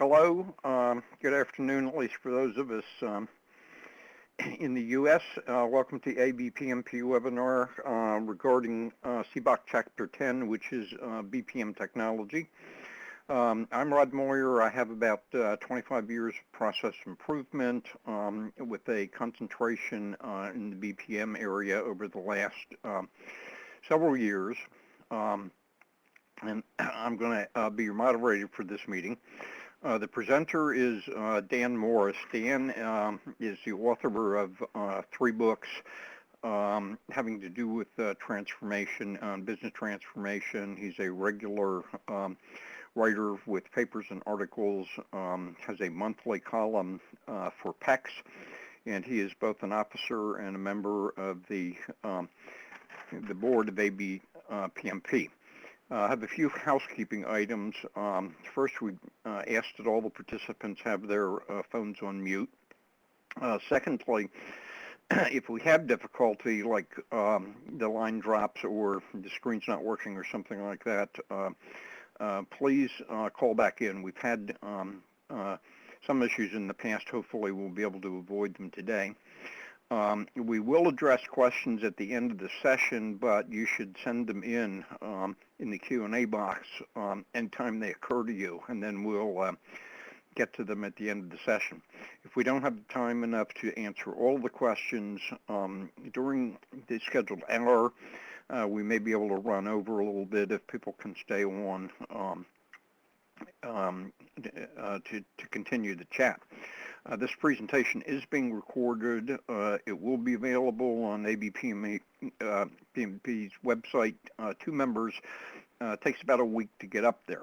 Hello, good afternoon, at least for those of us in the U.S. Welcome to ABPMP webinar regarding CBOC Chapter 10, which is BPM Technology. I'm Rod Moyer. I have about 25 years of process improvement with a concentration in the BPM area over the last several years. And I'm going to be your moderator for this meeting. The presenter is Dan Morris. Dan is the author of 3 books having to do with transformation, business transformation. He's a regular writer with papers and articles, has a monthly column for PEX, and he is both an officer and a member of the board of ABPMP. I have a few housekeeping items. First, we asked that all the participants have their phones on mute. Secondly, if we have difficulty, like the line drops or the screen's not working or something like that, please call back in. We've had some issues in the past. Hopefully, we'll be able to avoid them today. We will address questions at the end of the session, but you should send them in the Q&A box anytime they occur to you, and then we'll get to them at the end of the session. If we don't have time enough to answer all the questions during the scheduled hour, we may be able to run over a little bit if people can stay on to continue the chat. This presentation is being recorded. It will be available on ABPMP's website to members. It takes about a week to get up there.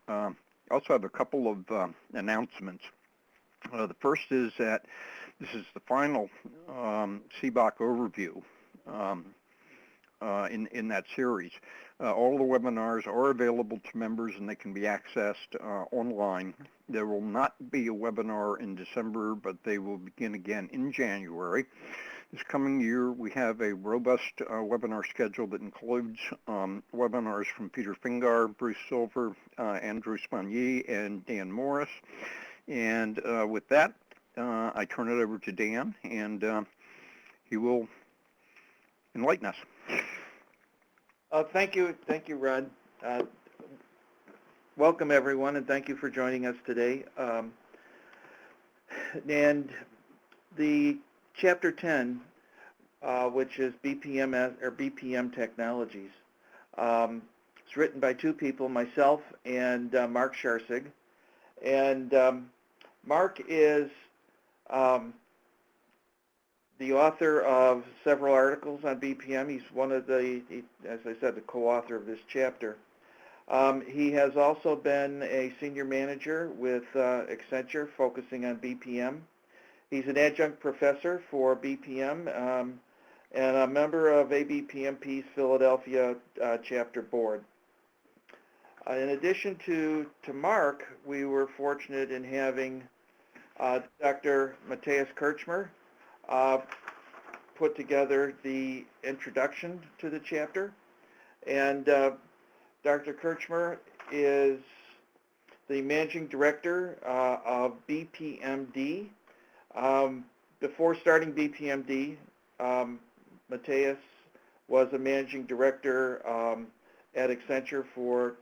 I also have a couple of announcements. The first is that this is the final CBOC overview in that series. All the webinars are available to members and they can be accessed online. There will not be a webinar in December, but they will begin again in January. This coming year, we have a robust webinar schedule that includes webinars from Peter Fingar, Bruce Silver, Andrew Spagni, and Dan Morris. And with that, I turn it over to Dan, and he will enlighten us. Thank you, Rod. Welcome, everyone, and thank you for joining us today. And the Chapter 10, which is BPMS or BPM Technologies, it's written by 2 people, myself and Mark Sharsig. And Mark is the author of several articles on BPM. He's one of as I said, the co-author of this chapter. He has also been a senior manager with Accenture, focusing on BPM. He's an adjunct professor for BPM and a member of ABPMP's Philadelphia chapter board. In addition to Mark, we were fortunate in having Dr. Matthias Kirchmer put together the introduction to the chapter. And Dr. Kirchmer is the managing director of BPMD. Before starting BPMD, Matthias was a managing director at Accenture for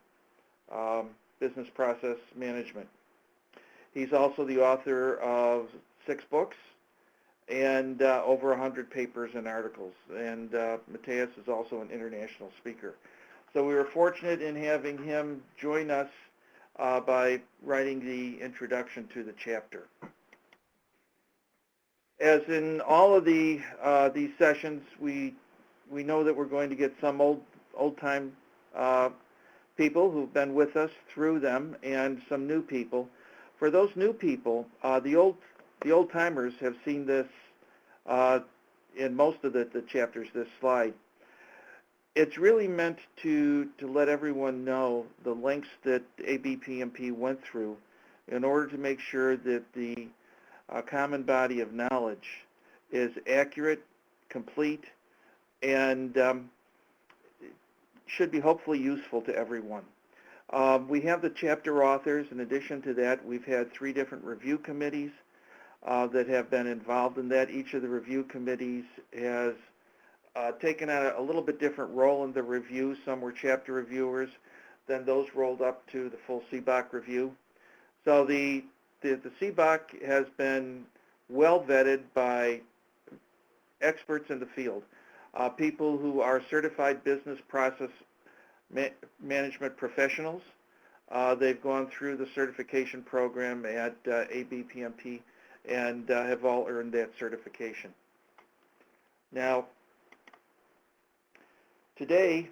business process management. He's also the author of 6 books and over 100 papers and articles. And Matthias is also an international speaker. So we were fortunate in having him join us by writing the introduction to the chapter. As in all of these sessions, we know that we're going to get some old-time people who've been with us through them, and some new people. For those new people, the old-timers have seen this in most of the chapters, this slide. It's really meant to let everyone know the lengths that ABPMP went through in order to make sure that the common body of knowledge is accurate, complete, and should be hopefully useful to everyone. We have the chapter authors. In addition to that, we've had 3 different review committees that have been involved in that. Each of the review committees has taken on a little bit different role in the review. Some were chapter reviewers, then those rolled up to the full CBOC review. So the CBOC has been well vetted by experts in the field, people who are certified business process management professionals. They've gone through the certification program at ABPMP and have all earned that certification. Now, today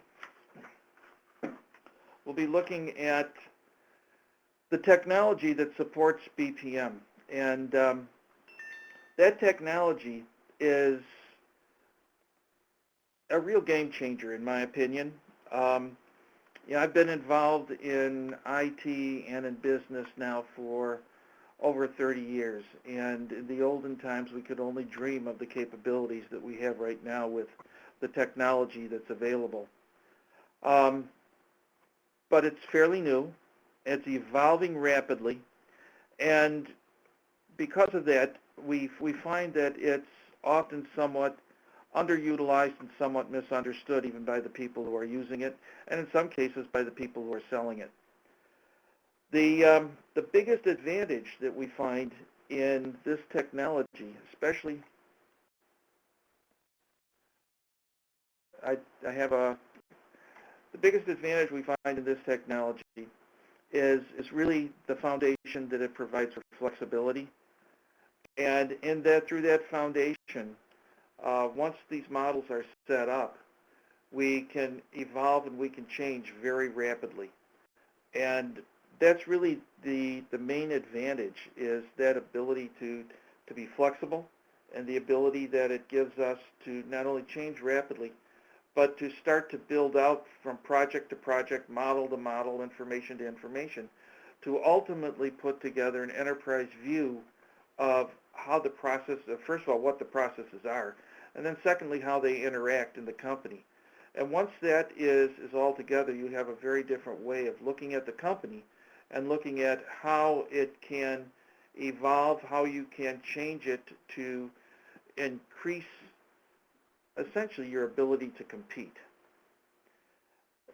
we'll be looking at the technology that supports BPM, and that technology is a real game changer in my opinion. I've been involved in IT and in business now for over 30 years, and in the olden times we could only dream of the capabilities that we have right now with the technology that's available. But it's fairly new, it's evolving rapidly, and because of that, we find that it's often somewhat underutilized and somewhat misunderstood even by the people who are using it, and in some cases by the people who are selling it. The biggest advantage that we find in this technology, especially, the biggest advantage we find in this technology is really the foundation that it provides for flexibility, and through that foundation, once these models are set up, we can evolve and we can change very rapidly. And that's really the main advantage, is that ability to be flexible, and the ability that it gives us to not only change rapidly, but to start to build out from project to project, model to model, information to information, to ultimately put together an enterprise view of how the process, first of all, what the processes are, and then secondly, how they interact in the company. And once that is all together, you have a very different way of looking at the company and looking at how it can evolve, how you can change it to increase essentially your ability to compete.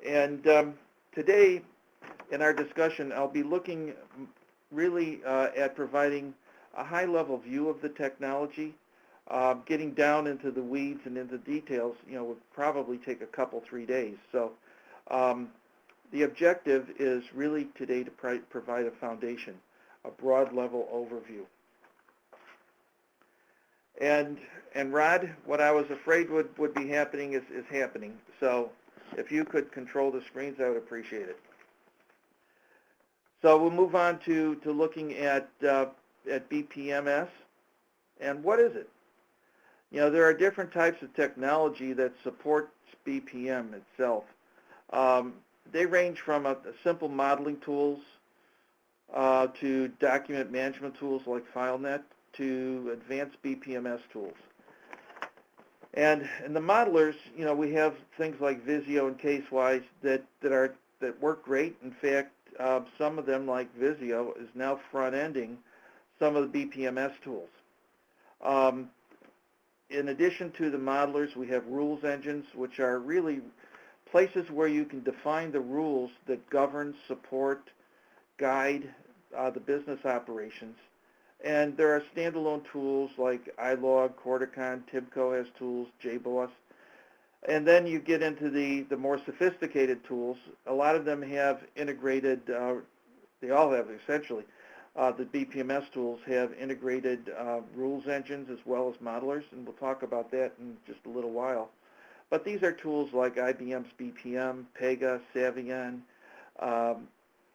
And today in our discussion, I'll be looking really at providing a high-level view of the technology. Getting down into the weeds and into details, would probably take a couple, 3 days. So the objective is really today to provide a foundation, a broad level overview. And Rod, what I was afraid would be happening is happening. So if you could control the screens, I would appreciate it. So we'll move on to looking at BPMS. And what is it? There are different types of technology that supports BPM itself. They range from simple modeling tools to document management tools like FileNet to advanced BPMS tools. And in the modelers, we have things like Visio and Casewise that work great. In fact, some of them, like Visio, is now front-ending some of the BPMS tools. In addition to the modelers, we have rules engines, which are really places where you can define the rules that govern, support, guide the business operations. And there are standalone tools like iLog, Corticon, Tibco has tools, JBoss. And then you get into the more sophisticated tools. A lot of them have integrated, they all have essentially, the BPMS tools have integrated rules engines as well as modelers, and we'll talk about that in just a little while. But these are tools like IBM's BPM, Pega, Savient,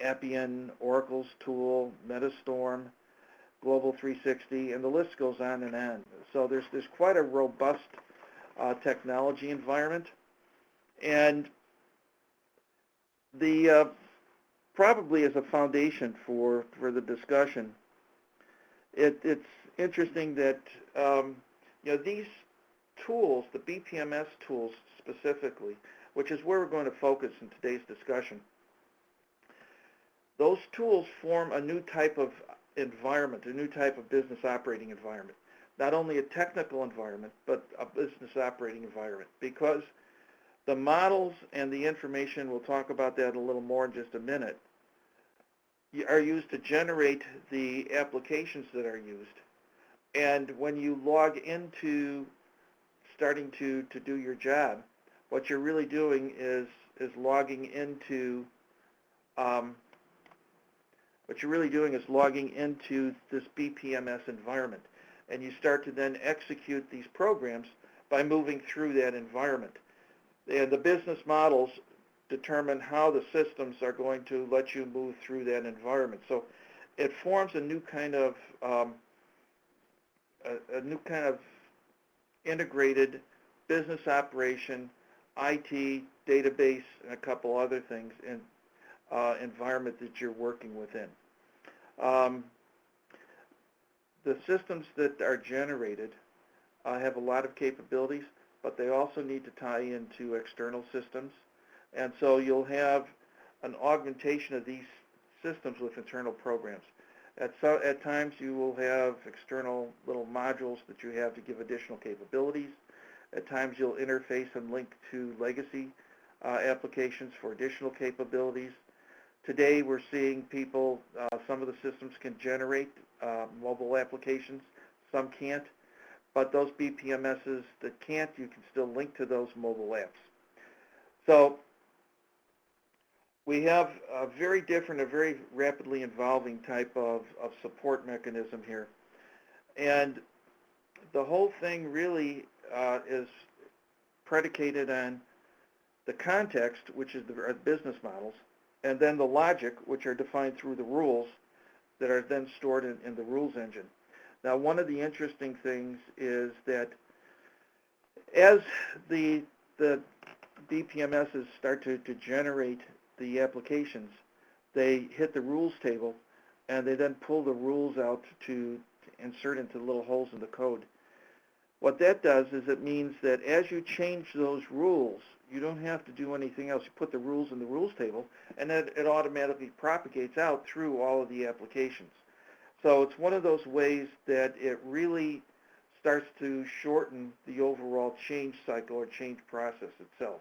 Appian, Oracle's tool, Metastorm, Global 360, and the list goes on and on. So there's quite a robust technology environment, and the probably as a foundation for the discussion, it's interesting that these tools, the BPMS tools specifically, which is where we're going to focus in today's discussion, those tools form a new type of environment, a new type of business operating environment. Not only a technical environment, but a business operating environment, because the models and the information, we'll talk about that a little more in just a minute, are used to generate the applications that are used. And when you log into starting to do your job, what you're really doing is logging into this BPMS environment, and you start to then execute these programs by moving through that environment. And the business models determine how the systems are going to let you move through that environment. So it forms a new kind of integrated business operation, IT, database, and a couple other things in environment that you're working within. The systems that are generated have a lot of capabilities, but they also need to tie into external systems. And so you'll have an augmentation of these systems with internal programs. At times you will have external little modules that you have to give additional capabilities. At times you'll interface and link to legacy applications for additional capabilities. Today we're seeing people, some of the systems can generate mobile applications, some can't, but those BPMSs that can't, you can still link to those mobile apps. So we have a very different, a very rapidly evolving type of support mechanism here. And the whole thing really is predicated on the context, which is the business models, and then the logic, which are defined through the rules that are then stored in the rules engine. Now, one of the interesting things is that as the BPMSs start to generate the applications, they hit the rules table, and they then pull the rules out to insert into little holes in the code. What that does is it means that as you change those rules, you don't have to do anything else. You put the rules in the rules table, and then it automatically propagates out through all of the applications. So it's one of those ways that it really starts to shorten the overall change cycle or change process itself.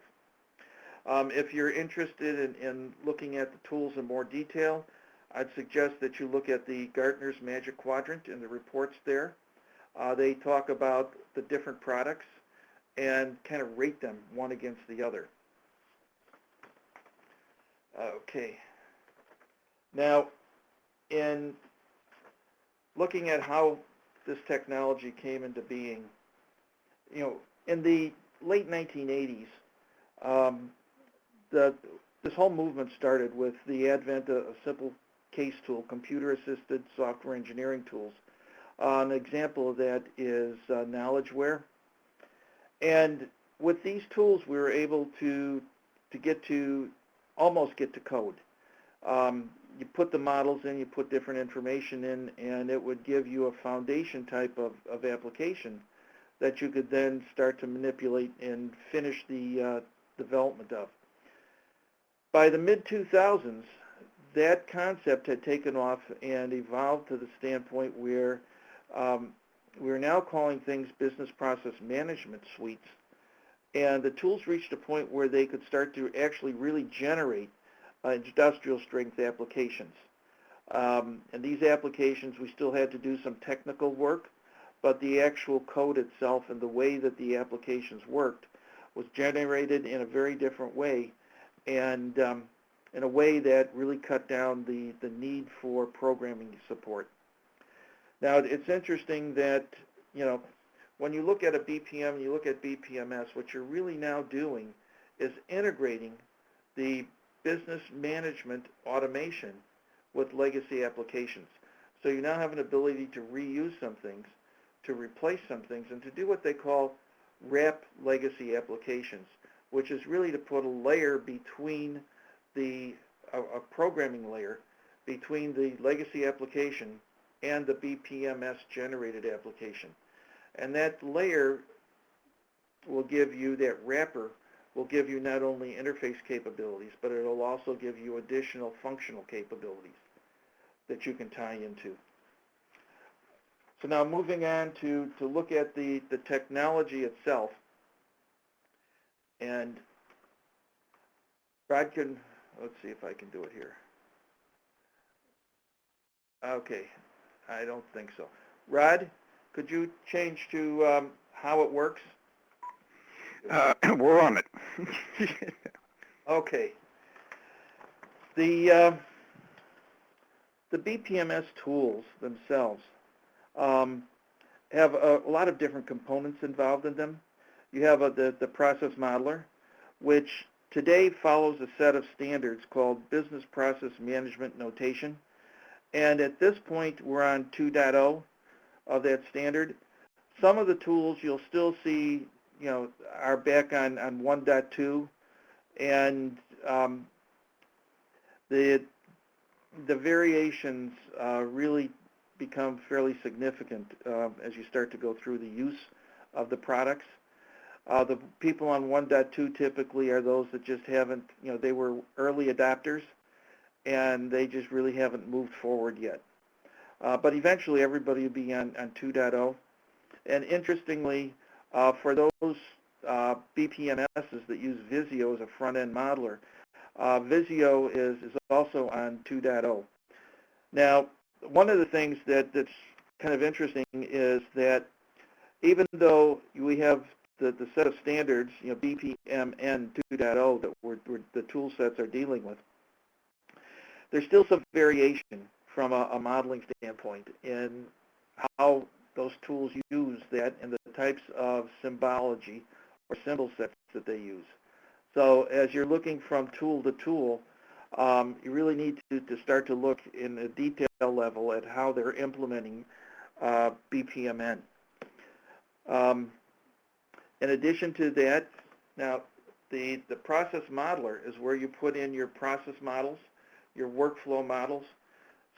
If you're interested in looking at the tools in more detail, I'd suggest that you look at the Gartner's Magic Quadrant and the reports there. They talk about the different products and kind of rate them one against the other. Okay. Now, in looking at how this technology came into being, in the late 1980s, this whole movement started with the advent of a simple case tool, computer-assisted software engineering tools. An example of that is KnowledgeWare. And with these tools, we were able to almost get to code. You put the models in, you put different information in, and it would give you a foundation type of application that you could then start to manipulate and finish the development of. By the mid-2000s, that concept had taken off and evolved to the standpoint where we're now calling things business process management suites, and the tools reached a point where they could start to actually really generate industrial strength applications. And these applications, we still had to do some technical work, but the actual code itself and the way that the applications worked was generated in a very different way, and in a way that really cut down the need for programming support. Now, it's interesting that, when you look at a BPM and you look at BPMS, what you're really now doing is integrating the business management automation with legacy applications. So you now have an ability to reuse some things, to replace some things, and to do what they call wrap legacy applications, which is really to put a layer between a programming layer between the legacy application and the BPMS generated application. And that layer will give you, that wrapper will give you not only interface capabilities, but it'll also give you additional functional capabilities that you can tie into. So now moving on to look at the technology itself. And Rod can, let's see if I can do it here. Okay, I don't think so. Rod, could you change to how it works? We're on it. Okay. The BPMS tools themselves have a lot of different components involved in them. You have the process modeler, which today follows a set of standards called Business Process Management Notation. And at this point, we're on 2.0 of that standard. Some of the tools you'll still see, are back on 1.2, and the variations really become fairly significant as you start to go through the use of the products. The people on 1.2 typically are those that just haven't, they were early adopters, and they just really haven't moved forward yet. But eventually everybody will be on 2.0. And interestingly, for those BPMSs that use Visio as a front-end modeler, Visio is also on 2.0. Now, one of the things that's kind of interesting is that even though we have the set of standards, BPMN 2.0 that the tool sets are dealing with, there's still some variation from a modeling standpoint in how those tools use that and the types of symbology or symbol sets that they use. So as you're looking from tool to tool, you really need to start to look in a detail level at how they're implementing BPMN. In addition to that, now the process modeler is where you put in your process models, your workflow models.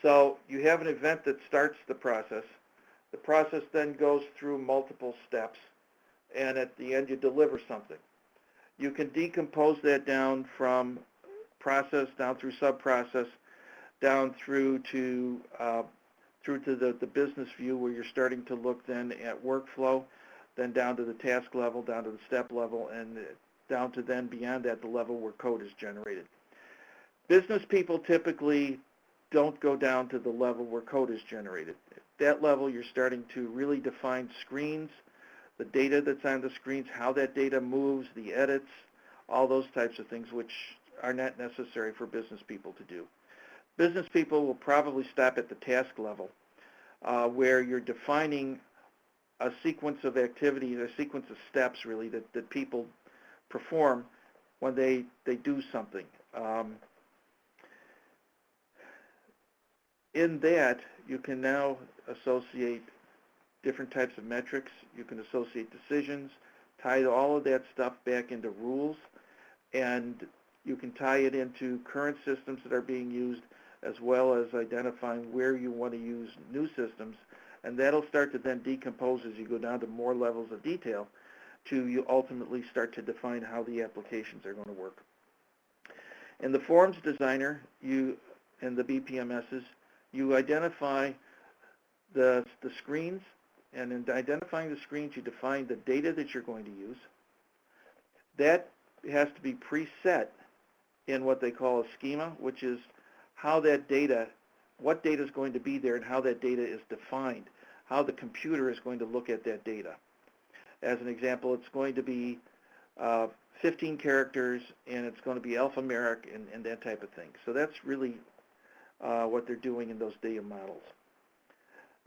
So you have an event that starts the process. The process then goes through multiple steps, and at the end you deliver something. You can decompose that down from process, down through sub-process, down through to the business view, where you're starting to look then at workflow, then down to the task level, down to the step level, and down to then beyond that, the level where code is generated. Business people typically don't go down to the level where code is generated. At that level, you're starting to really define screens, the data that's on the screens, how that data moves, the edits, all those types of things which are not necessary for business people to do. Business people will probably stop at the task level, where you're defining a sequence of activities, a sequence of steps really that people perform when they do something. In that, you can now associate different types of metrics. You can associate decisions, tie all of that stuff back into rules, and you can tie it into current systems that are being used, as well as identifying where you want to use new systems. And that'll start to then decompose as you go down to more levels of detail to you ultimately start to define how the applications are going to work. In the forms designer, in the BPMSs, you identify the screens, and in identifying the screens, you define the data that you're going to use. That has to be preset in what they call a schema, which is how that data, what data is going to be there and how that data is defined, how the computer is going to look at that data. As an example, it's going to be 15 characters, and it's going to be alphanumeric and that type of thing. So that's really what they're doing in those data models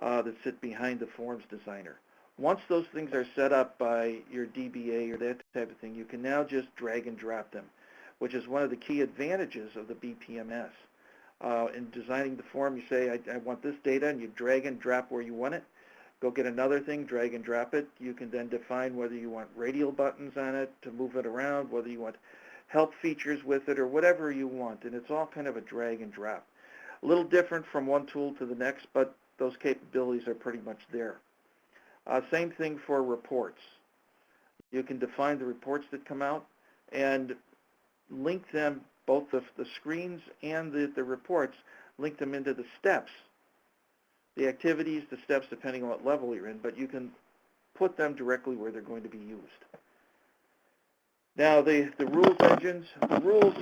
that sit behind the forms designer. Once those things are set up by your DBA or that type of thing, you can now just drag and drop them, which is one of the key advantages of the BPMS. In designing the form, you say, I want this data, and you drag and drop where you want it. Go get another thing, drag and drop it. You can then define whether you want radial buttons on it to move it around, whether you want help features with it, or whatever you want. And it's all kind of a drag and drop. A little different from one tool to the next, but those capabilities are pretty much there. Same thing for reports. You can define the reports that come out, and link them, both the screens and the reports, link them into the steps, the activities, the steps, depending on what level you're in, but you can put them directly where they're going to be used. Now, the rules engines, the rules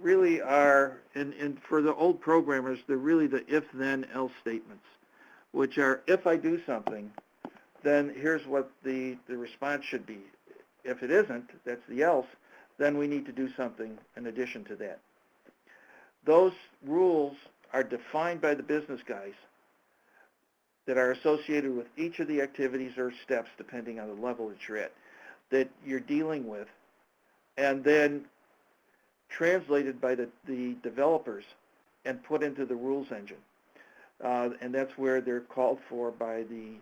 really are, and for the old programmers, they're really the if, then, else statements, which are, if I do something, then here's what the response should be. If it isn't, that's the else, then we need to do something in addition to that. Those rules are defined by the business guys that are associated with each of the activities or steps, depending on the level that you're at, that you're dealing with, and then translated by the developers and put into the rules engine. And that's where they're called for by the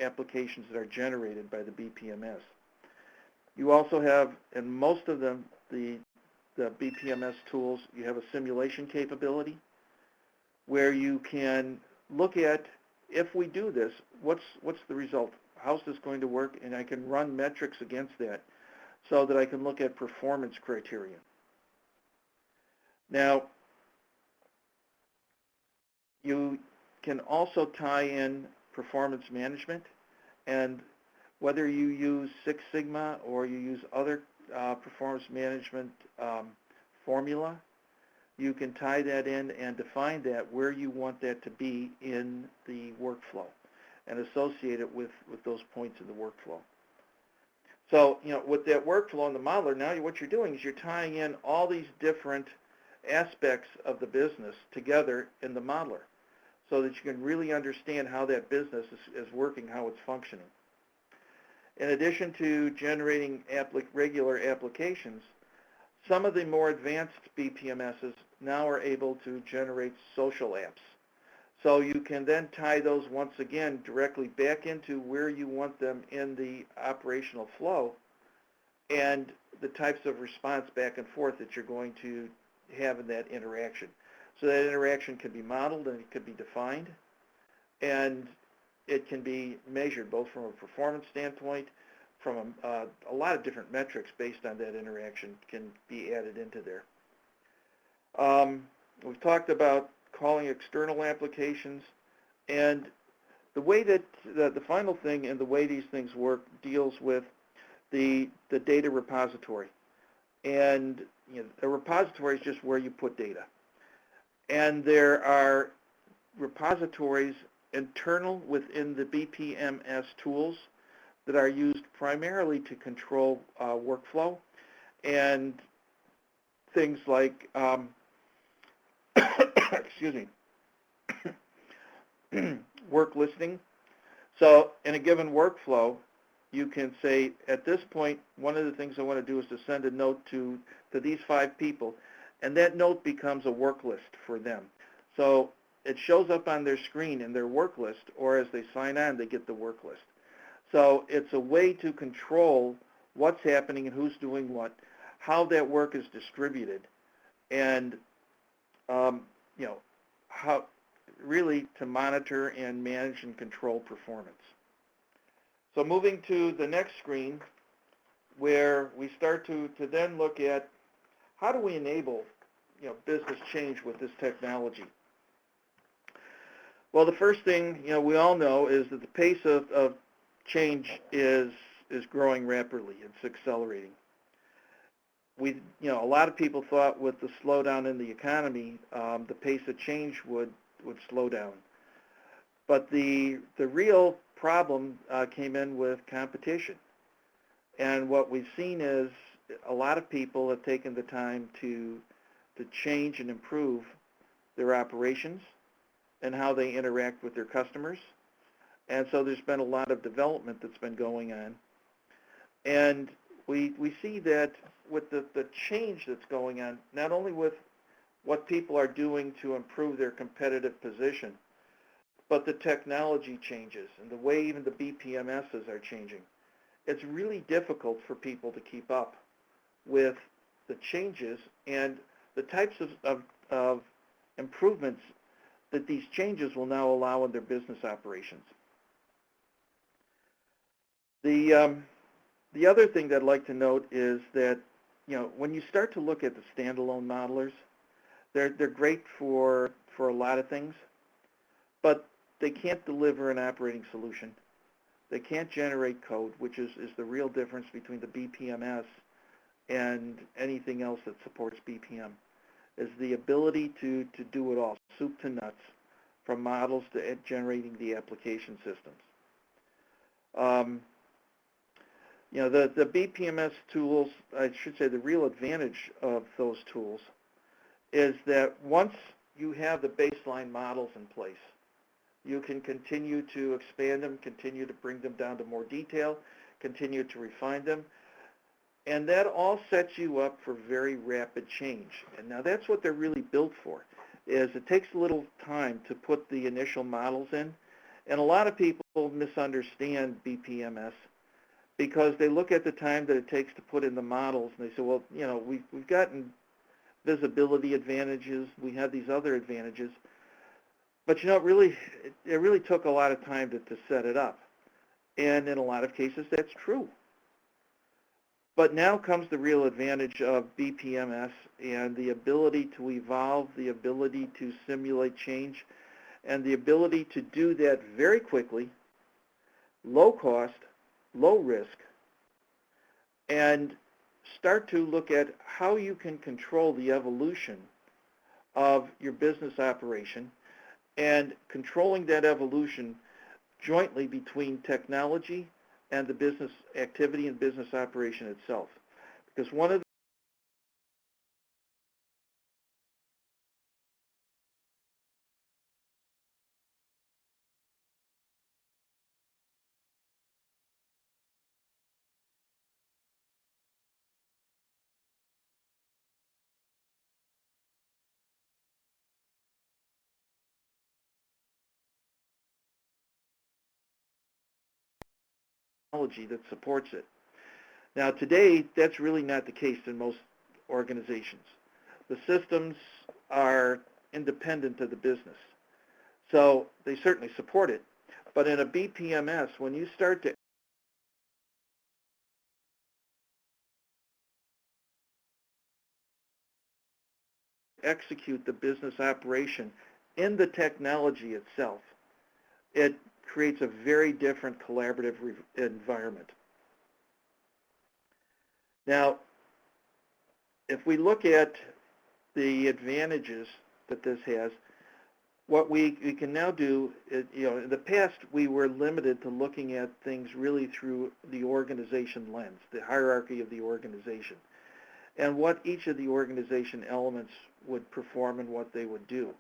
applications that are generated by the BPMS. You also have, in most of them, the BPMS tools, you have a simulation capability where you can look at, if we do this, what's the result? How's this going to work? And I can run metrics against that so that I can look at performance criteria. Now, you can also tie in performance management, and whether you use Six Sigma or you use other performance management formula, you can tie that in and define that where you want that to be in the workflow and associate it with those points in the workflow. So, with that workflow in the modeler, now what you're doing is you're tying in all these different aspects of the business together in the modeler so that you can really understand how that business is working, how it's functioning. In addition to generating regular applications, some of the more advanced BPMSs now are able to generate social apps. So you can then tie those once again directly back into where you want them in the operational flow and the types of response back and forth that you're going to have in that interaction. So that interaction can be modeled and it can be defined, and it can be measured both from a performance standpoint, from a lot of different metrics based on that interaction can be added into there. We've talked about calling external applications, and the way that the final thing and the way these things work deals with the data repository. And a repository is just where you put data. And there are repositories internal within the BPMS tools that are used primarily to control workflow and things like, excuse me, work listing. So in a given workflow, you can say, at this point, one of the things I want to do is to send a note to these 5 people, and that note becomes a work list for them. So it shows up on their screen in their work list, or as they sign on, they get the work list. So it's a way to control what's happening and who's doing what, how that work is distributed, and how really to monitor and manage and control performance. So moving to the next screen, where we start to then look at how do we enable business change with this technology. Well, the first thing we all know is that the pace of change is growing rapidly. It's accelerating. A lot of people thought with the slowdown in the economy, the pace of change would slow down. But the real problem came in with competition. And what we've seen is a lot of people have taken the time to change and improve their operations and how they interact with their customers. And so there's been a lot of development that's been going on. And we see that with the change that's going on, not only with what people are doing to improve their competitive position, but the technology changes and the way even the BPMSs are changing. It's really difficult for people to keep up with the changes and the types of improvements that these changes will now allow in their business operations. The The other thing that I'd like to note is that, when you start to look at the standalone modelers, they're great for a lot of things, but they can't deliver an operating solution. They can't generate code, which is the real difference between the BPMS and anything else that supports BPM, is the ability to do it all, soup to nuts, from models to generating the application systems. The BPMS tools, I should say the real advantage of those tools is that once you have the baseline models in place, you can continue to expand them, continue to bring them down to more detail, continue to refine them, and that all sets you up for very rapid change. And now that's what they're really built for, is it takes a little time to put the initial models in, and a lot of people misunderstand BPMS because they look at the time that it takes to put in the models and they say, well, we've gotten visibility advantages, we have these other advantages, but it really took a lot of time to set it up. And in a lot of cases, that's true. But now comes the real advantage of BPMS and the ability to evolve, the ability to simulate change, and the ability to do that very quickly, low cost, low risk, and start to look at how you can control the evolution of your business operation and controlling that evolution jointly between technology and the business activity and business operation itself. Because one of the technology that supports it. Now today, that's really not the case in most organizations. The systems are independent of the business. So they certainly support it. But in a BPMS, when you start to execute the business operation in the technology itself, it creates a very different collaborative environment. Now, if we look at the advantages that this has, what we can now do is, in the past we were limited to looking at things really through the organization lens, the hierarchy of the organization, and what each of the organization elements would perform and what they would do.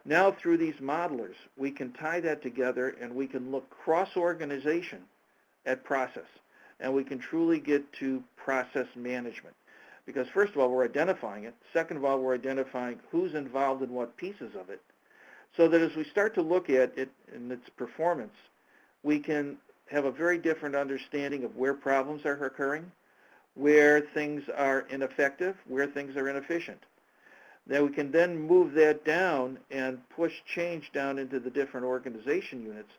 Now through these modelers, we can tie that together and we can look cross-organization at process, and we can truly get to process management. Because first of all, we're identifying it. Second of all, we're identifying who's involved in what pieces of it, so that as we start to look at it and its performance, we can have a very different understanding of where problems are occurring, where things are ineffective, where things are inefficient. Then we can then move that down and push change down into the different organization units,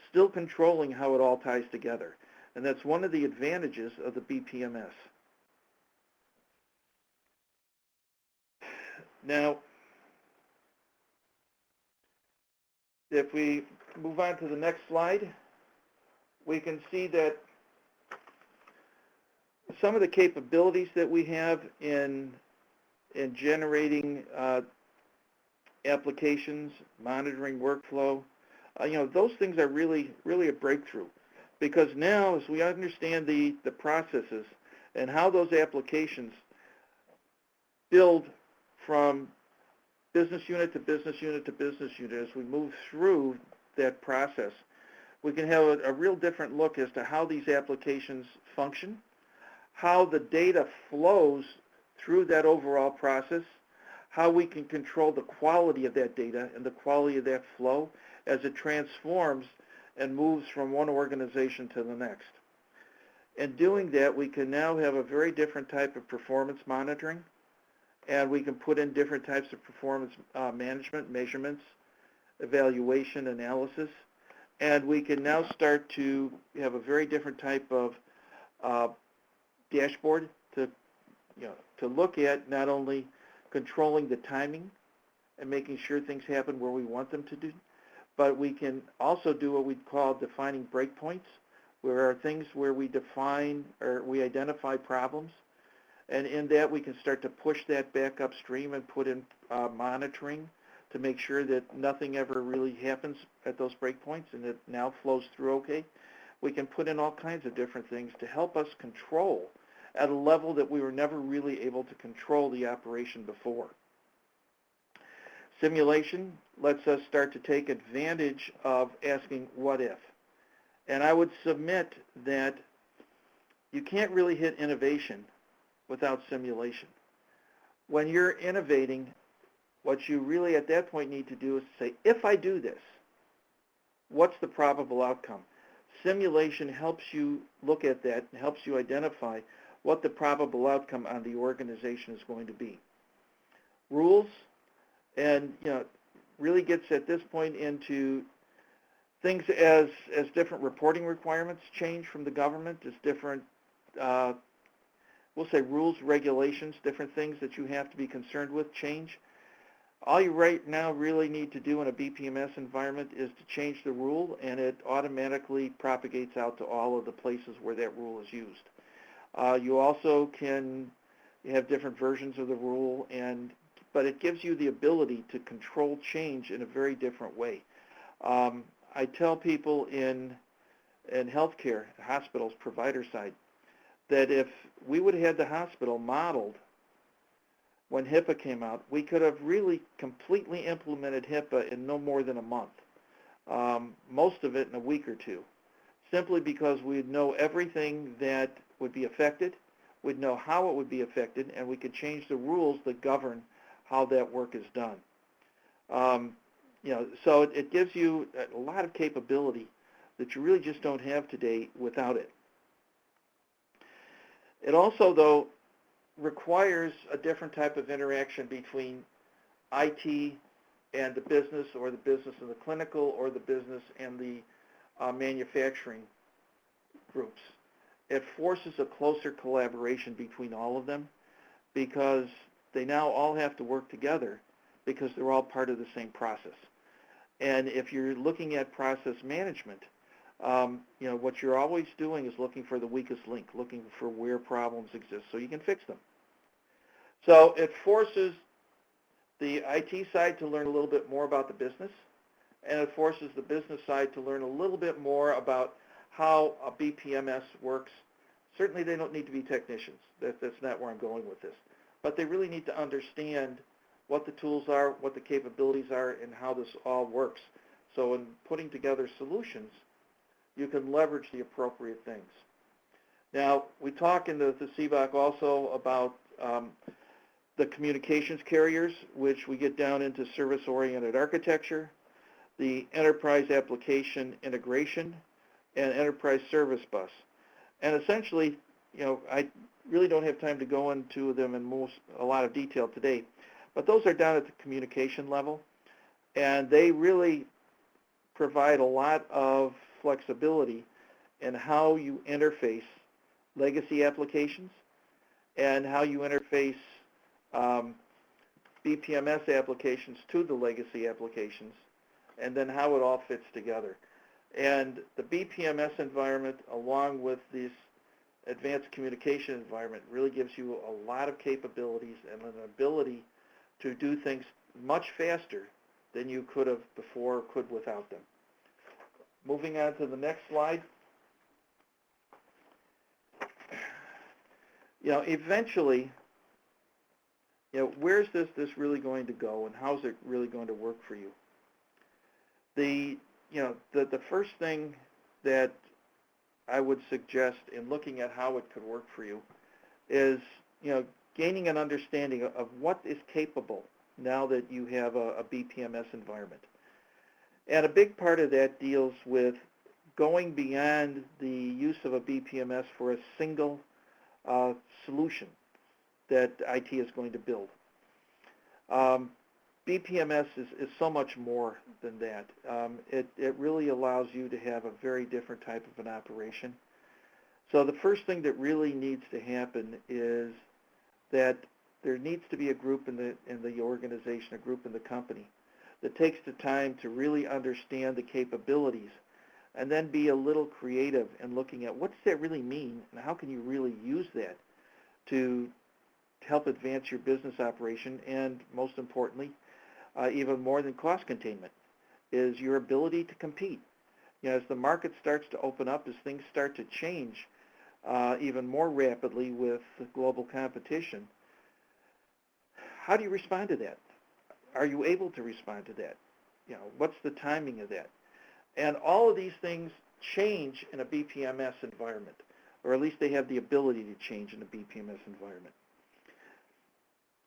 still controlling how it all ties together. And that's one of the advantages of the BPMS. Now, if we move on to the next slide, we can see that some of the capabilities that we have in generating applications, monitoring workflow, those things are really a breakthrough. Because now, as we understand the processes and how those applications build from business unit to business unit to business unit, as we move through that process, we can have a real different look as to how these applications function, how the data flows through that overall process, how we can control the quality of that data and the quality of that flow as it transforms and moves from one organization to the next. In doing that, we can now have a very different type of performance monitoring, and we can put in different types of performance management, measurements, evaluation, analysis, and we can now start to have a very different type of dashboard to, to look at not only controlling the timing and making sure things happen where we want them to do, but we can also do what we call defining breakpoints, where are things where we define or we identify problems, and in that we can start to push that back upstream and put in monitoring to make sure that nothing ever really happens at those breakpoints and it now flows through okay. We can put in all kinds of different things to help us control at a level that we were never really able to control the operation before. Simulation lets us start to take advantage of asking what if. And I would submit that you can't really hit innovation without simulation. When you're innovating, what you really at that point need to do is say, if I do this, what's the probable outcome? Simulation helps you look at that and helps you identify what the probable outcome on the organization is going to be. Rules, and really gets at this point into things as different reporting requirements change from the government, as different, we'll say rules, regulations, different things that you have to be concerned with change. All you right now really need to do in a BPMS environment is to change the rule, and it automatically propagates out to all of the places where that rule is used. You also can have different versions of the rule, but it gives you the ability to control change in a very different way. I tell people in healthcare, hospitals, provider side, that if we would have had the hospital modeled when HIPAA came out, we could have really completely implemented HIPAA in no more than a month, most of it in a week or two, simply because we'd know everything that would be affected, we'd know how it would be affected, and we could change the rules that govern how that work is done. So it gives you a lot of capability that you really just don't have today without it. It also, though, requires a different type of interaction between IT and the business, or the business and the clinical, or the business and the manufacturing groups. It forces a closer collaboration between all of them because they now all have to work together because they're all part of the same process. And if you're looking at process management, what you're always doing is looking for the weakest link, looking for where problems exist so you can fix them. So it forces the IT side to learn a little bit more about the business, and it forces the business side to learn a little bit more about how a BPMS works. Certainly they don't need to be technicians. That's not where I'm going with this. But they really need to understand what the tools are, what the capabilities are, and how this all works. So in putting together solutions, you can leverage the appropriate things. Now, we talk in the CBOC also about the communications carriers, which we get down into service-oriented architecture, the enterprise application integration, and enterprise service bus. And essentially, I really don't have time to go into them in a lot of detail today, but those are down at the communication level, and they really provide a lot of flexibility in how you interface legacy applications and how you interface BPMS applications to the legacy applications, and then how it all fits together. And the BPMS environment, along with this advanced communication environment, really gives you a lot of capabilities and an ability to do things much faster than you could have before or could without them. Moving on to the next slide. Eventually, where's this really going to go, and how's it really going to work for you? The first thing that I would suggest in looking at how it could work for you is, gaining an understanding of what is capable now that you have a BPMS environment. And a big part of that deals with going beyond the use of a BPMS for a single solution that IT is going to build. BPMS is so much more than that. It really allows you to have a very different type of an operation. So the first thing that really needs to happen is that there needs to be a group in the organization, a group in the company, that takes the time to really understand the capabilities and then be a little creative in looking at what does that really mean and how can you really use that to help advance your business operation, and most importantly, even more than cost containment, is your ability to compete. As the market starts to open up, as things start to change even more rapidly with global competition, how do you respond to that? Are you able to respond to that? What's the timing of that? And all of these things change in a BPMS environment, or at least they have the ability to change in a BPMS environment.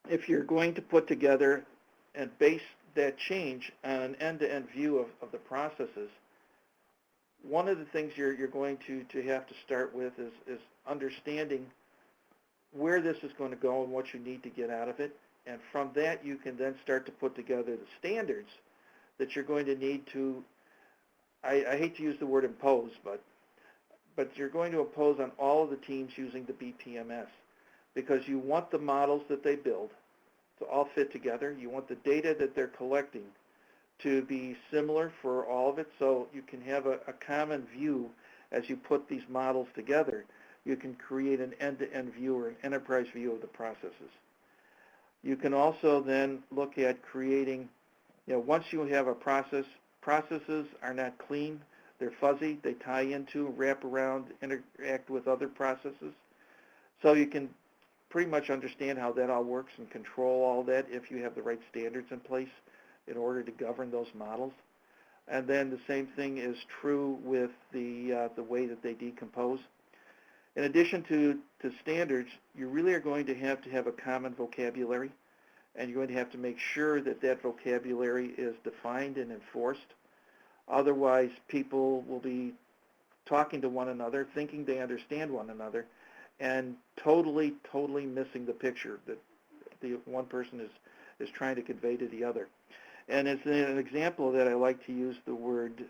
If you're going to put together and base that change on an end-to-end view of the processes, one of the things you're going to have to start with is understanding where this is going to go and what you need to get out of it. And from that, you can then start to put together the standards that you're going to need to, I hate to use the word impose, but you're going to impose on all of the teams using the BPMS, because you want the models that they build to all fit together. You want the data that they're collecting to be similar for all of it, so you can have a common view as you put these models together. You can create an end-to-end view or an enterprise view of the processes. You can also then look at creating, once you have a process, processes are not clean, they're fuzzy, they tie into, wrap around, interact with other processes. So you can pretty much understand how that all works and control all that if you have the right standards in place in order to govern those models. And then the same thing is true with the way that they decompose. In addition to standards, you really are going to have a common vocabulary, and you're going to have to make sure that that vocabulary is defined and enforced. Otherwise, people will be talking to one another, thinking they understand one another, and totally missing the picture that the one person is trying to convey to the other. And as an example of that, I like to use the word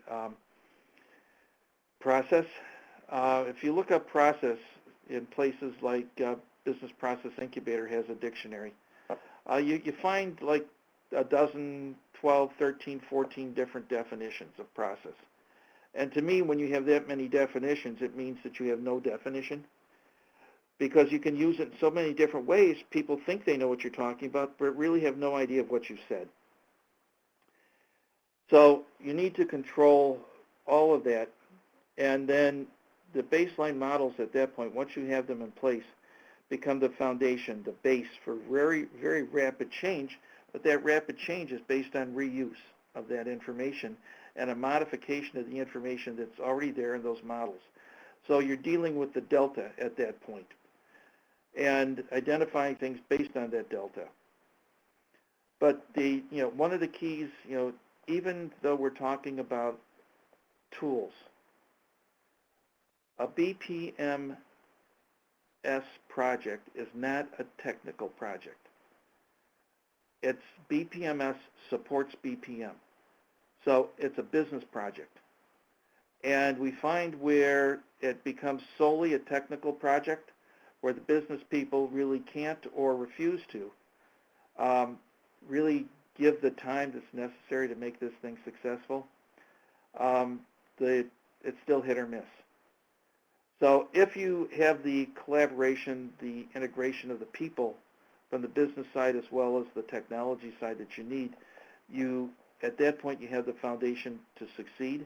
process. If you look up process in places like Business Process Incubator has a dictionary, you find like a dozen, 12, 13, 14 different definitions of process. And to me, when you have that many definitions, it means that you have no definition, because you can use it in so many different ways. People think they know what you're talking about, but really have no idea of what you said. So you need to control all of that, and then the baseline models at that point, once you have them in place, become the foundation, the base for very, very rapid change, but that rapid change is based on reuse of that information and a modification of the information that's already there in those models. So you're dealing with the delta at that point and identifying things based on that delta. But one of the keys, even though we're talking about tools, a BPMS project is not a technical project. It's BPMS supports BPM. So it's a business project. And we find where it becomes solely a technical project, where the business people really can't or refuse to really give the time that's necessary to make this thing successful, it's still hit or miss. So if you have the collaboration, the integration of the people from the business side as well as the technology side that you need, at that point you have the foundation to succeed,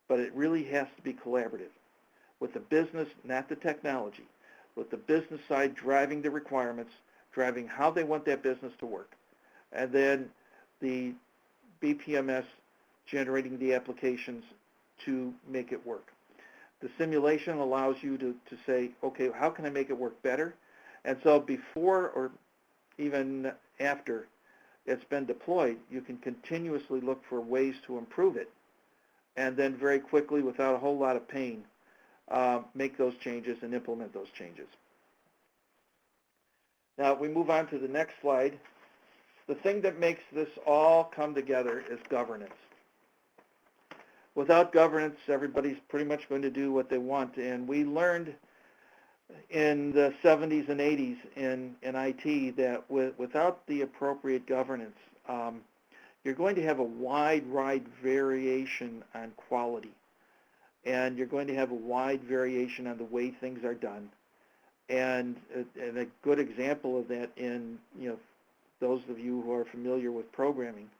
but it really has to be collaborative with the business, not the technology, with the business side driving the requirements, driving how they want that business to work, and then the BPMS generating the applications to make it work. The simulation allows you to say, okay, how can I make it work better? And so before or even after it's been deployed, you can continuously look for ways to improve it, and then very quickly, without a whole lot of pain, make those changes and implement those changes. Now, we move on to the next slide. The thing that makes this all come together is governance. Without governance, everybody's pretty much going to do what they want. And we learned in the 70s and 80s in IT that without the appropriate governance, you're going to have a wide variation on quality. And you're going to have a wide variation on the way things are done. And a good example of that in, those of you who are familiar with programming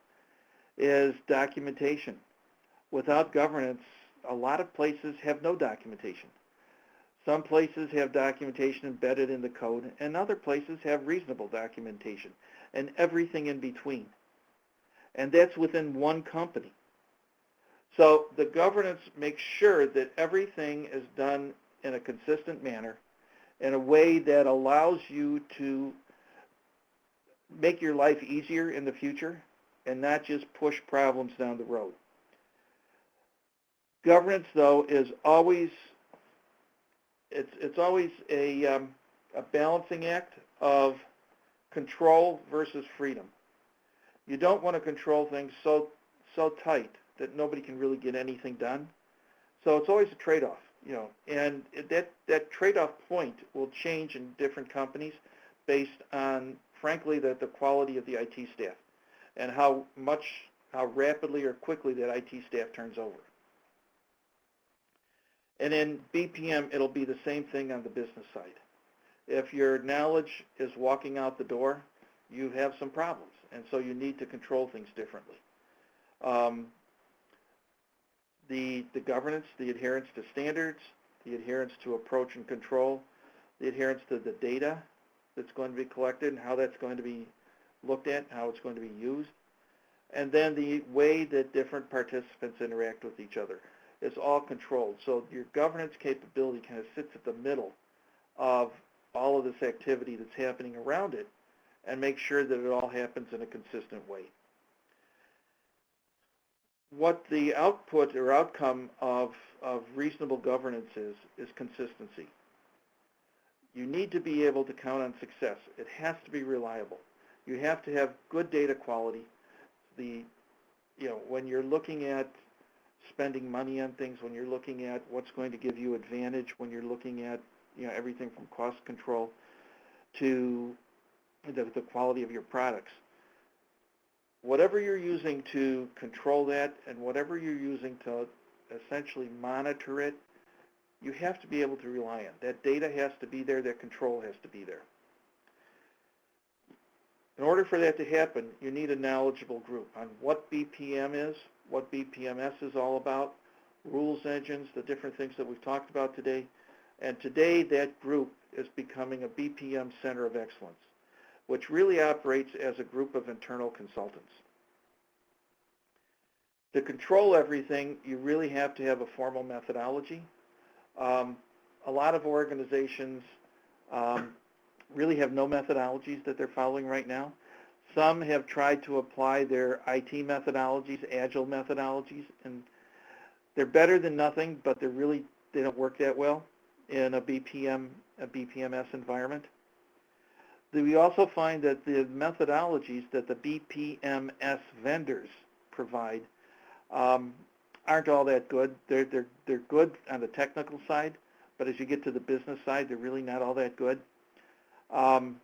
is documentation. Without governance, a lot of places have no documentation. Some places have documentation embedded in the code, and other places have reasonable documentation, and everything in between. And that's within one company. So the governance makes sure that everything is done in a consistent manner, in a way that allows you to make your life easier in the future and not just push problems down the road. Governance, though, is always it's always a balancing act of control versus freedom. You don't want to control things so tight that nobody can really get anything done. So it's always a trade-off, and that trade-off point will change in different companies based on, frankly, the quality of the IT staff and how rapidly or quickly that IT staff turns over. And in BPM, it'll be the same thing on the business side. If your knowledge is walking out the door, you have some problems, and so you need to control things differently. The governance, the adherence to standards, the adherence to approach and control, the adherence to the data that's going to be collected and how that's going to be looked at, how it's going to be used, and then the way that different participants interact with each other is all controlled. So your governance capability kind of sits at the middle of all of this activity that's happening around it and make sure that it all happens in a consistent way. What the output or outcome of reasonable governance is consistency. You need to be able to count on success. It has to be reliable. You have to have good data quality. When you're looking at spending money on things, when you're looking at what's going to give you advantage, when you're looking at everything from cost control to the quality of your products, whatever you're using to control that and whatever you're using to essentially monitor it, you have to be able to rely on. That data has to be there, that control has to be there. In order for that to happen, you need a knowledgeable group on what BPM is, what BPMS is all about, rules engines, the different things that we've talked about today. And today that group is becoming a BPM Center of Excellence, which really operates as a group of internal consultants. To control everything, you really have to have a formal methodology. A lot of organizations really have no methodologies that they're following right now. Some have tried to apply their IT methodologies, agile methodologies, and they're better than nothing, but they don't work that well in a BPMS environment. We also find that the methodologies that the BPMS vendors provide aren't all that good. They're good on the technical side, but as you get to the business side, they're really not all that good. The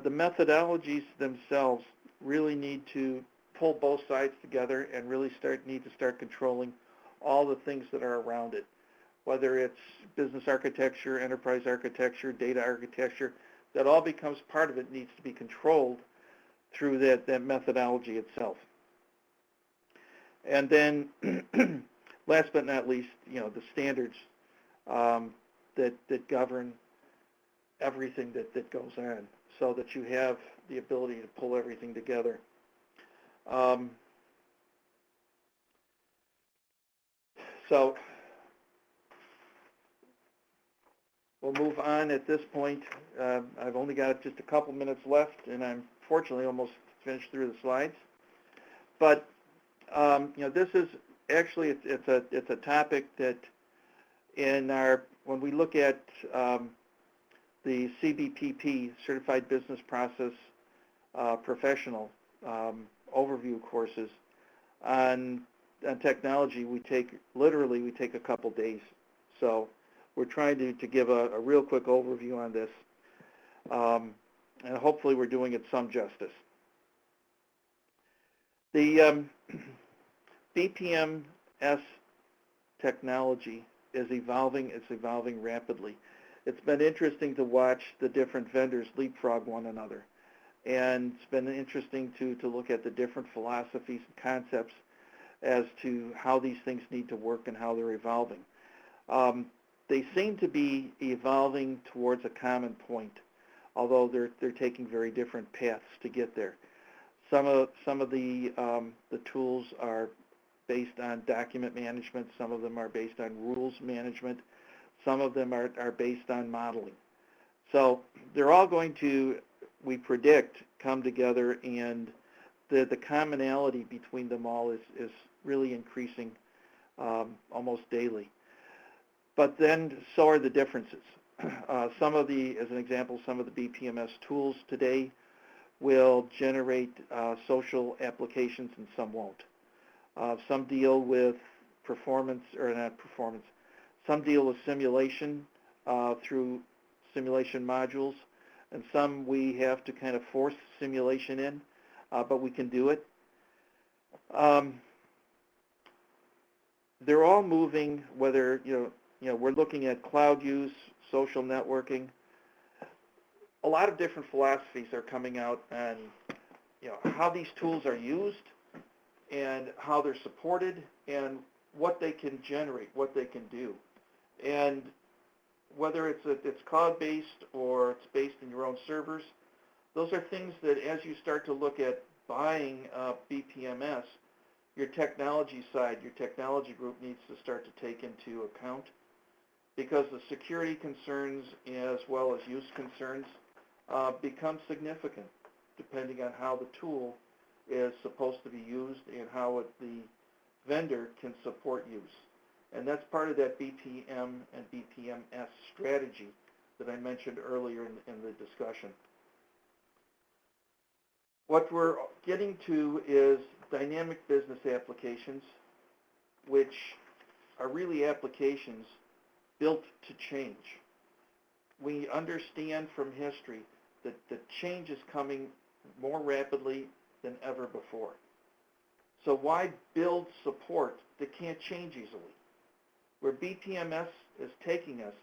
methodologies themselves really need to pull both sides together and really need to start controlling all the things that are around it, whether it's business architecture, enterprise architecture, data architecture. That all becomes part of it, needs to be controlled through that methodology itself. And then last but not least, the standards that govern everything that goes on, so that you have the ability to pull everything together. So we'll move on at this point. I've only got just a couple minutes left, and I'm fortunately almost finished through the slides. But this is actually it's a topic that when we look at the CBPP, Certified Business Process Professional overview courses on technology, we take a couple days. So we're trying to give a real quick overview on this, and hopefully we're doing it some justice. The BPMS technology is evolving. It's evolving rapidly. It's been interesting to watch the different vendors leapfrog one another. And it's been interesting to look at the different philosophies and concepts as to how these things need to work and how they're evolving. They seem to be evolving towards a common point, although they're taking very different paths to get there. Some of the tools are based on document management. Some of them are based on rules management. Some of them are based on modeling. So they're all going to, we predict, come together, and the commonality between them all is really increasing almost daily. But then so are the differences. Some of the, as an example, some of the BPMS tools today will generate social applications and some won't. Some deal with performance, or not performance, some deal with simulation through simulation modules, and some we have to kind of force simulation in, but we can do it. They're all moving, whether, we're looking at cloud use, social networking. A lot of different philosophies are coming out on, how these tools are used and how they're supported and what they can generate, what they can do. And whether it's cloud-based or it's based in your own servers, those are things that as you start to look at buying BPMS, your technology side, your technology group needs to start to take into account, because the security concerns as well as use concerns become significant depending on how the tool is supposed to be used and how the vendor can support use. And that's part of that BPM and BPMS strategy that I mentioned earlier in the discussion. What we're getting to is dynamic business applications, which are really applications built to change. We understand from history that the change is coming more rapidly than ever before. So why build support that can't change easily? Where BPMS is taking us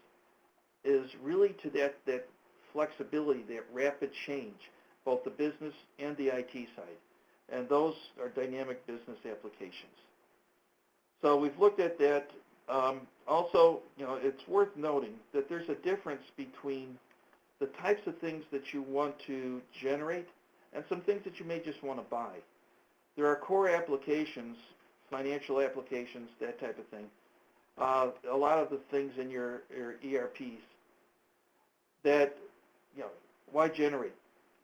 is really to that flexibility, that rapid change, both the business and the IT side. And those are dynamic business applications. So we've looked at that. Also, it's worth noting that there's a difference between the types of things that you want to generate and some things that you may just want to buy. There are core applications, financial applications, that type of thing. A lot of the things in your ERPs that, why generate?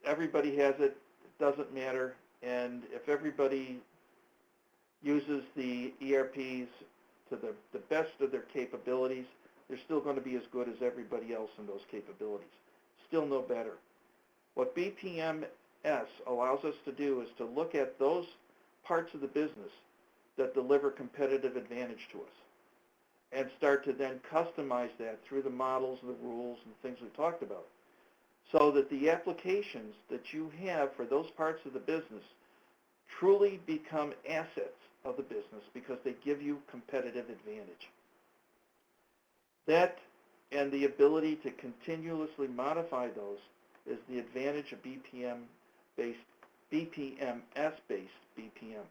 Everybody has it. It doesn't matter. And if everybody uses the ERPs to the best of their capabilities, they're still going to be as good as everybody else in those capabilities. Still no better. What BPMS allows us to do is to look at those parts of the business that deliver competitive advantage to us and start to then customize that through the models and the rules and things we talked about, so that the applications that you have for those parts of the business truly become assets of the business because they give you competitive advantage. That and the ability to continuously modify those is the advantage of BPMS-based BPM.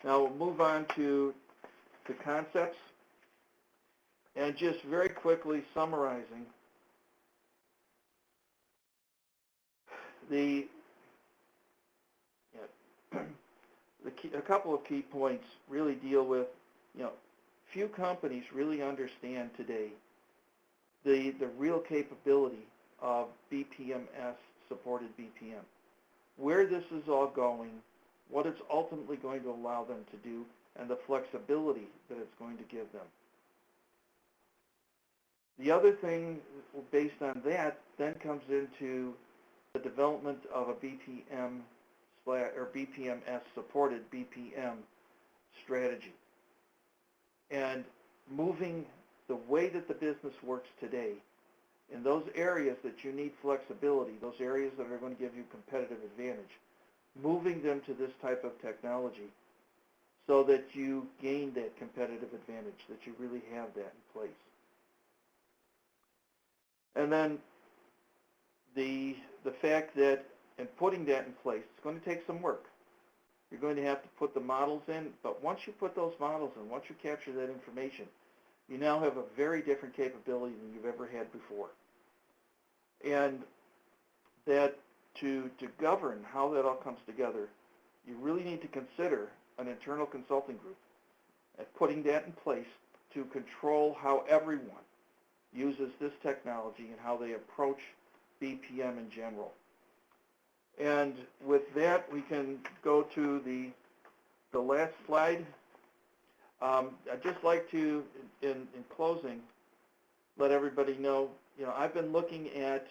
Now we'll move on to the concepts, and just very quickly summarizing a couple of key points really deal with, few companies really understand today the real capability of BPMS supported BPM, where this is all going, what it's ultimately going to allow them to do, and the flexibility that it's going to give them. The other thing based on that then comes into the development of a BPM or BPMS supported BPM strategy. And moving the way that the business works today in those areas that you need flexibility, those areas that are going to give you competitive advantage, moving them to this type of technology so that you gain that competitive advantage, that you really have that in place. And then the fact that in putting that in place, it's going to take some work. You're going to have to put the models in, but once you put those models in, once you capture that information, you now have a very different capability than you've ever had before. And that to govern how that all comes together, you really need to consider an internal consulting group and putting that in place to control how everyone uses this technology and how they approach BPM in general. And with that, we can go to the last slide. I'd just like to, in closing, let everybody know, I've been looking at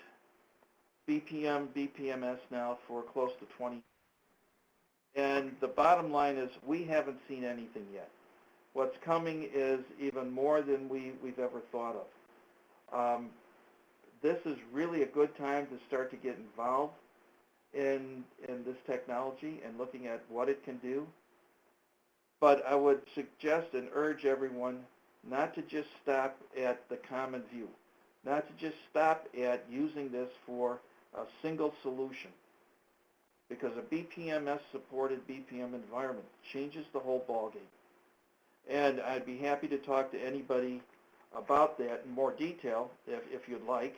BPM, BPMS now for close to 20. And the bottom line is we haven't seen anything yet. What's coming is even more than we've ever thought of. This is really a good time to start to get involved in this technology and looking at what it can do. But I would suggest and urge everyone not to just stop at the common view, not to just stop at using this for a single solution, because a BPMS-supported BPM environment changes the whole ballgame. And I'd be happy to talk to anybody about that in more detail if you'd like.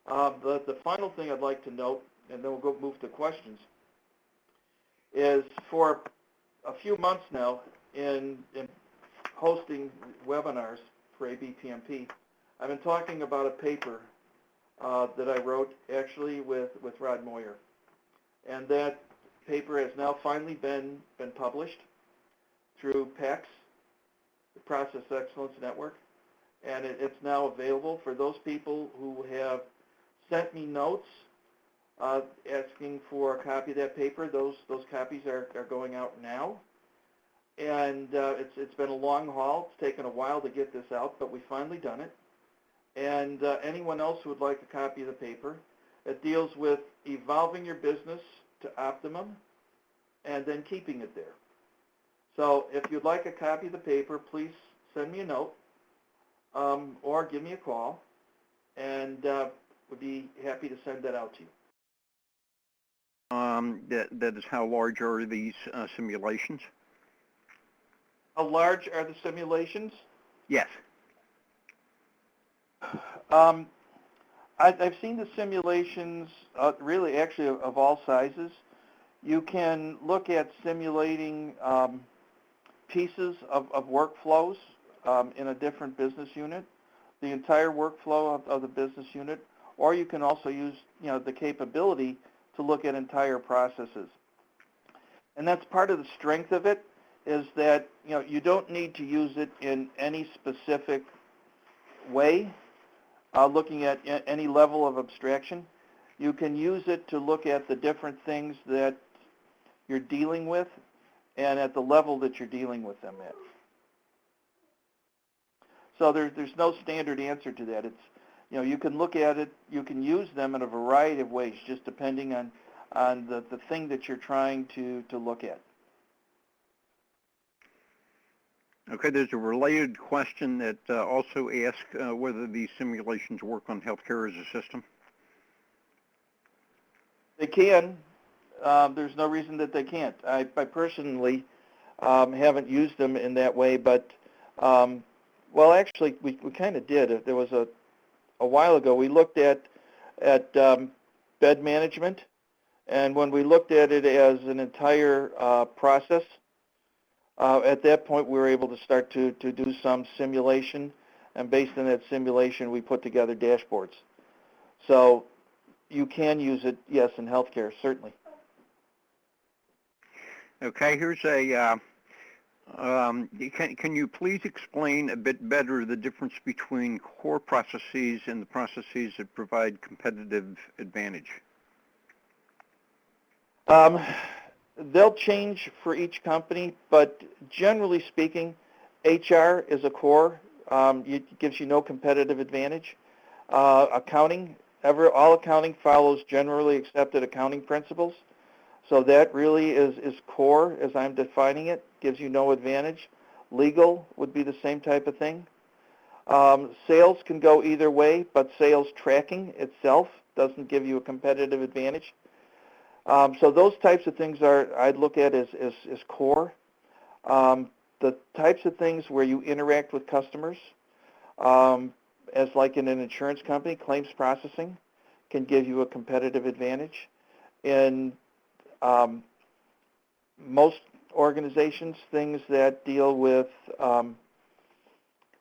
The final thing I'd like to note, and then we'll move to questions, is for a few months now in hosting webinars for ABPMP, I've been talking about a paper that I wrote actually with Rod Moyer. And that paper has now finally been published through PEX, the Process Excellence Network, and it's now available for those people who have sent me notes asking for a copy of that paper. Those copies are going out now. And it's been a long haul. It's taken a while to get this out, but we've finally done it. And anyone else who would like a copy of the paper, it deals with evolving your business to optimum and then keeping it there. So if you'd like a copy of the paper, please send me a note or give me a call, and we'd be happy to send that out to you. That is, how large are these simulations? How large are the simulations? Yes. I've seen the simulations really actually of all sizes. You can look at simulating pieces of workflows in a different business unit, the entire workflow of the business unit, or you can also use the capability to look at entire processes. And that's part of the strength of it, is that you don't need to use it in any specific way, looking at any level of abstraction. You can use it to look at the different things that you're dealing with and at the level that you're dealing with them at. So there's no standard answer to that. It's, you can look at it, you can use them in a variety of ways, just depending on the thing that you're trying to look at. Okay, there's a related question that also asks whether these simulations work on healthcare as a system. They can. There's no reason that they can't. I personally haven't used them in that way, but, well, actually, we kind of did. There was a while ago, we looked at bed management, and when we looked at it as an entire process, at that point, we were able to start to do some simulation, and based on that simulation, we put together dashboards. So you can use it, yes, in healthcare, certainly. Okay, here's a, can you please explain a bit better the difference between core processes and the processes that provide competitive advantage? they'll change for each company, but generally speaking, HR is a core. It gives you no competitive advantage. Accounting, all accounting follows generally accepted accounting principles. So that really is core as I'm defining it, gives you no advantage. Legal would be the same type of thing. Sales can go either way, but sales tracking itself doesn't give you a competitive advantage. So those types of things I'd look at as core. The types of things where you interact with customers, as like in an insurance company, claims processing can give you a competitive advantage. In most organizations, things that deal with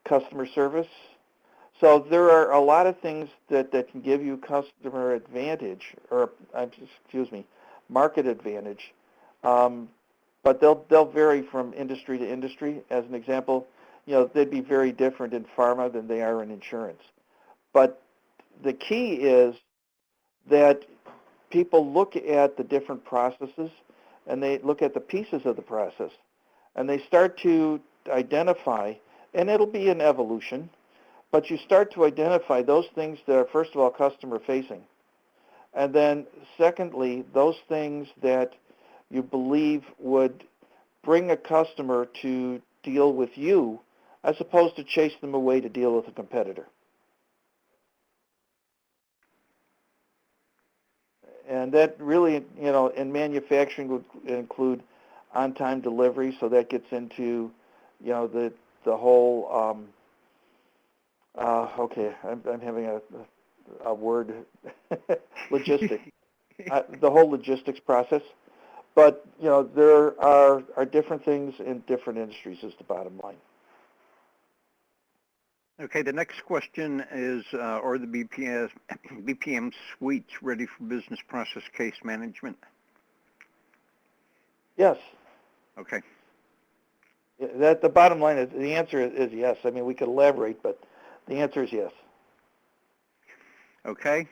customer service. So there are a lot of things that can give you customer advantage, or market advantage. But they'll vary from industry to industry. As an example, they'd be very different in pharma than they are in insurance. But the key is that people look at the different processes and they look at the pieces of the process and they start to identify, and it'll be an evolution, but you start to identify those things that are, first of all, customer facing. And then secondly, those things that you believe would bring a customer to deal with you as opposed to chase them away to deal with a competitor. And that really, in manufacturing would include on-time delivery, so that gets into, the whole, okay, I'm having a word, logistics, the whole logistics process. But, there are different things in different industries is the bottom line. Okay, the next question is, are the BPM suites ready for business process case management? Yes. Okay. The bottom line is, the answer is yes. I mean, we could elaborate, but the answer is yes. Okay.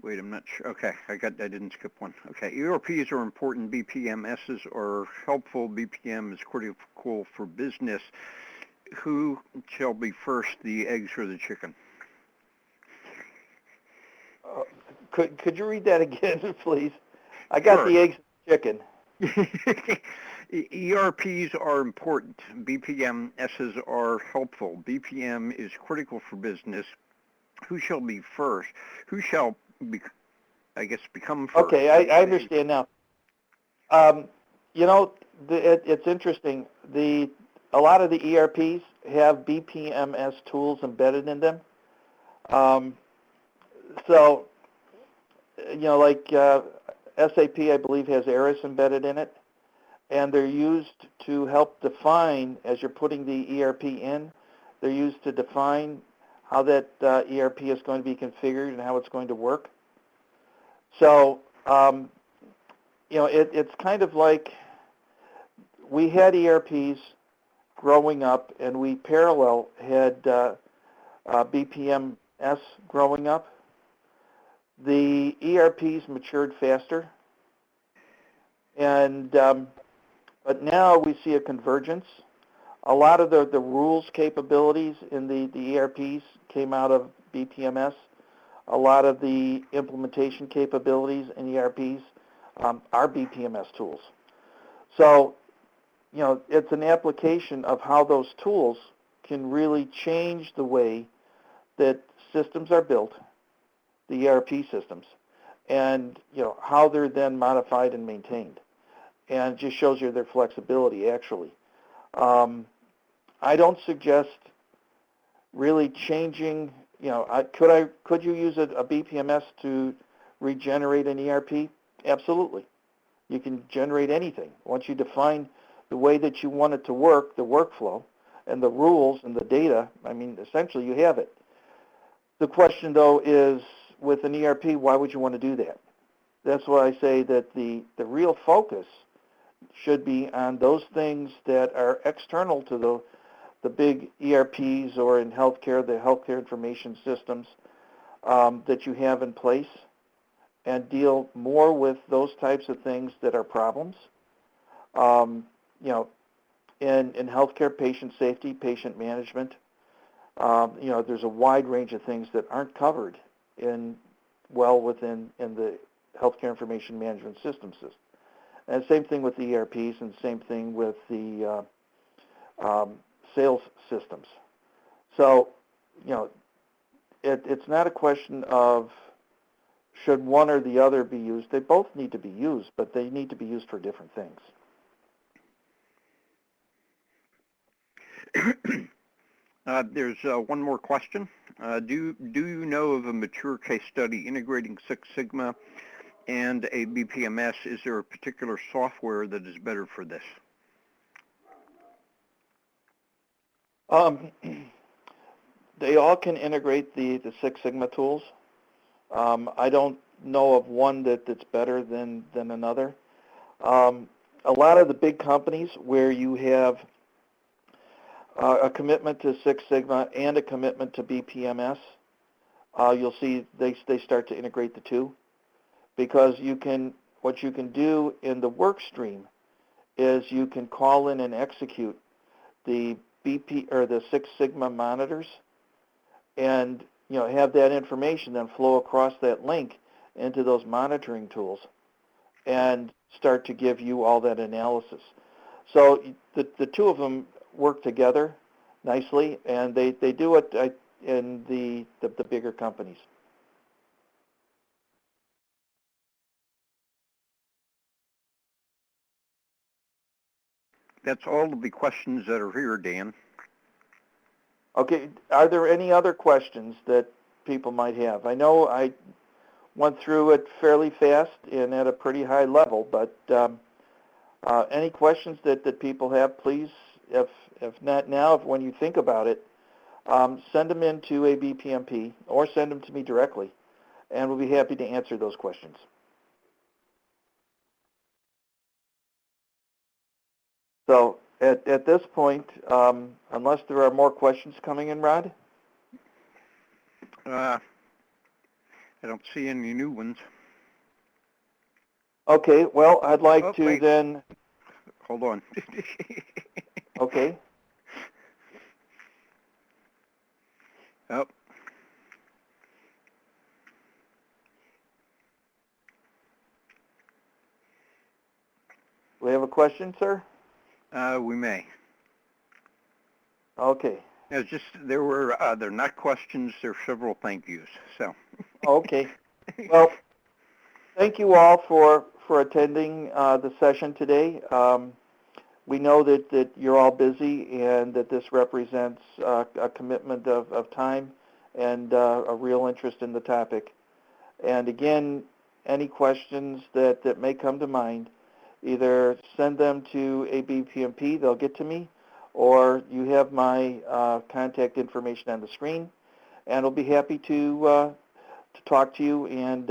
Wait, I'm not sure. Okay, I didn't skip one. Okay, ERPs are important. BPMSs are helpful. BPM is critical for business. Who shall be first, the eggs or the chicken? Could you read that again, please? I got Sure. the eggs and chicken. ERPs are important. BPMSs are helpful. BPM is critical for business. Who shall be first? Who shall become first? Okay, I understand now. It's interesting. A lot of the ERPs have BPMS tools embedded in them. So, like SAP, I believe, has Eris embedded in it, and they're used to help define, as you're putting the ERP in, they're used to define how that ERP is going to be configured and how it's going to work. So, it's kind of like we had ERPs growing up, and we parallel had BPMS growing up. The ERPs matured faster, and but now we see a convergence. A lot of the rules capabilities in the ERPs came out of BPMS. A lot of the implementation capabilities in ERPs are BPMS tools. So, it's an application of how those tools can really change the way that systems are built, the ERP systems, and, how they're then modified and maintained. And it just shows you their flexibility, actually. I don't suggest really changing, could you use a BPMS to regenerate an ERP? Absolutely. You can generate anything. Once you define the way that you want it to work, the workflow, and the rules and the data, I mean, essentially you have it. The question, though, is with an ERP, why would you want to do that? That's why I say that the real focus should be on those things that are external to the big ERPs, or in healthcare, the healthcare information systems that you have in place, and deal more with those types of things that are problems. You know, in healthcare, patient safety, patient management, you know, there's a wide range of things that aren't covered within the healthcare information management system. And same thing with the ERPs, and same thing with the sales systems. So, you know, it's not a question of should one or the other be used. They both need to be used, but they need to be used for different things. There's one more question. Do you know of a mature case study integrating Six Sigma and a BPMS? Is there a particular software that is better for this? They all can integrate the Six Sigma tools. I don't know of one that's better than another. A lot of the big companies where you have a commitment to Six Sigma and a commitment to BPMS, you'll see they start to integrate the two, because what you can do in the work stream is you can call in and execute the the Six Sigma monitors, and you know, have that information then flow across that link into those monitoring tools and start to give you all that analysis. So the two of them work together nicely, and they do it in the bigger companies. That's all of the questions that are here, Dan. Okay, are there any other questions that people might have? I know I went through it fairly fast and at a pretty high level, but any questions that people have, please, if not now, when you think about it, send them into ABPMP or send them to me directly, and we'll be happy to answer those questions. So at this point, unless there are more questions coming in, Rod? I don't see any new ones. Okay, well, I'd like to wait. then... Hold on. Okay. Oh. We have a question, sir? We may. Okay. It's just they're not questions. They're several thank yous. So. Okay. Well, thank you all for attending the session today. We know that you're all busy and that this represents a commitment of time and a real interest in the topic. And again, any questions that may come to mind, either send them to ABPMP, they'll get to me, or you have my contact information on the screen, and I'll be happy to talk to you and